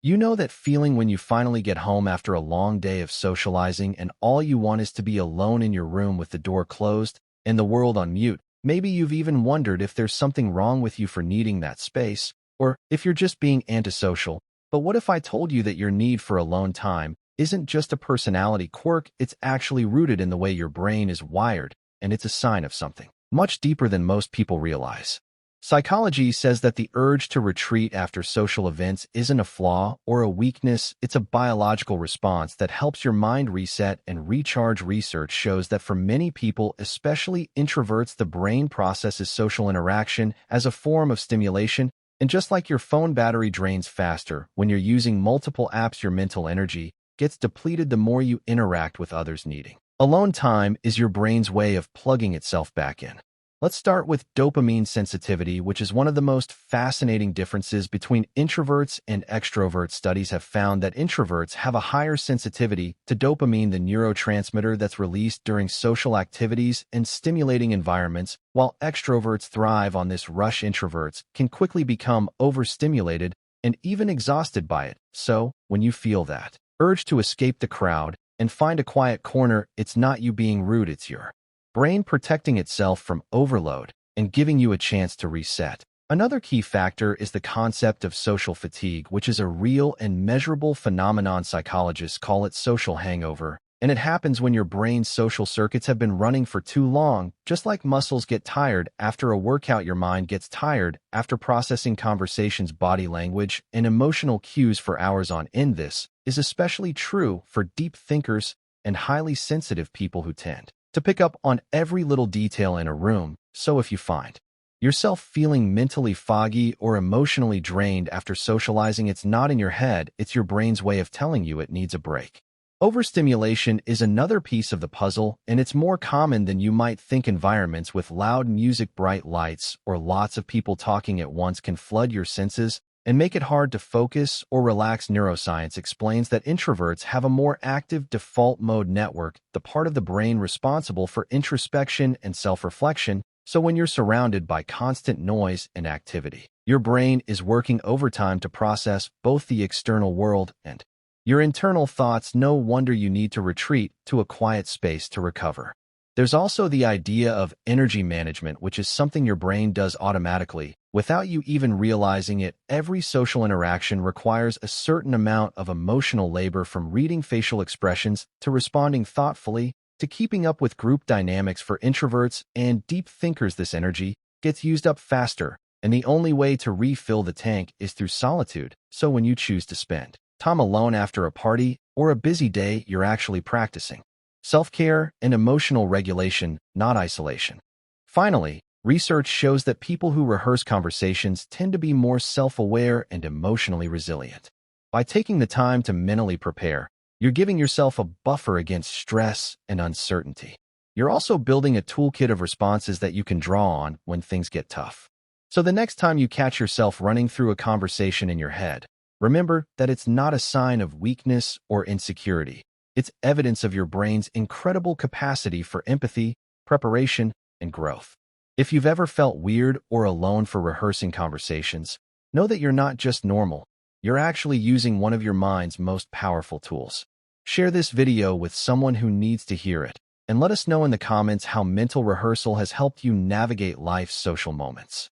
You know that feeling when you finally get home after a long day of socializing and all you want is to be alone in your room with the door closed and the world on mute. Maybe you've even wondered if there's something wrong with you for needing that space, or if you're just being antisocial. But what if I told you that your need for alone time isn't just a personality quirk, it's actually rooted in the way your brain is wired, and it's a sign of something much deeper than most people realize. Psychology says that the urge to retreat after social events isn't a flaw or a weakness, it's a biological response that helps your mind reset and recharge. Research shows that for many people, especially introverts, the brain processes social interaction as a form of stimulation, and just like your phone battery drains faster when you're using multiple apps, your mental energy gets depleted the more you interact with others. Needing alone time is your brain's way of plugging itself back in. Let's start with dopamine sensitivity, which is one of the most fascinating differences between introverts and extroverts. Studies have found that introverts have a higher sensitivity to dopamine, the neurotransmitter that's released during social activities and stimulating environments, while extroverts thrive on this rush. Introverts can quickly become overstimulated and even exhausted by it. So, when you feel that urge to escape the crowd and find a quiet corner, it's not you being rude, it's your brain protecting itself from overload and giving you a chance to reset. Another key factor is the concept of social fatigue, which is a real and measurable phenomenon. Psychologists call it social hangover, and it happens when your brain's social circuits have been running for too long. Just like muscles get tired after a workout, your mind gets tired after processing conversations, body language, and emotional cues for hours on end. This is especially true for deep thinkers and highly sensitive people who tend to pick up on every little detail in a room. So if you find yourself feeling mentally foggy or emotionally drained after socializing, it's not in your head, it's your brain's way of telling you it needs a break. Overstimulation is another piece of the puzzle, and it's more common than you might think. Environments with loud music, bright lights, or lots of people talking at once can flood your senses and make it hard to focus or relax. Neuroscience explains that introverts have a more active default mode network, the part of the brain responsible for introspection and self-reflection. So when you're surrounded by constant noise and activity, your brain is working overtime to process both the external world and your internal thoughts. No wonder you need to retreat to a quiet space to recover. There's also the idea of energy management, which is something your brain does automatically without you even realizing it. Every social interaction requires a certain amount of emotional labor, from reading facial expressions to responding thoughtfully to keeping up with group dynamics. For introverts and deep thinkers, this energy gets used up faster, and the only way to refill the tank is through solitude. So when you choose to spend time alone after a party or a busy day, you're actually practicing self-care and emotional regulation, not isolation. Finally, research shows that people who rehearse conversations tend to be more self-aware and emotionally resilient. By taking the time to mentally prepare, you're giving yourself a buffer against stress and uncertainty. You're also building a toolkit of responses that you can draw on when things get tough. So the next time you catch yourself running through a conversation in your head, remember that it's not a sign of weakness or insecurity. It's evidence of your brain's incredible capacity for empathy, preparation, and growth. If you've ever felt weird or alone for rehearsing conversations, know that you're not just normal. You're actually using one of your mind's most powerful tools. Share this video with someone who needs to hear it, and let us know in the comments how mental rehearsal has helped you navigate life's social moments.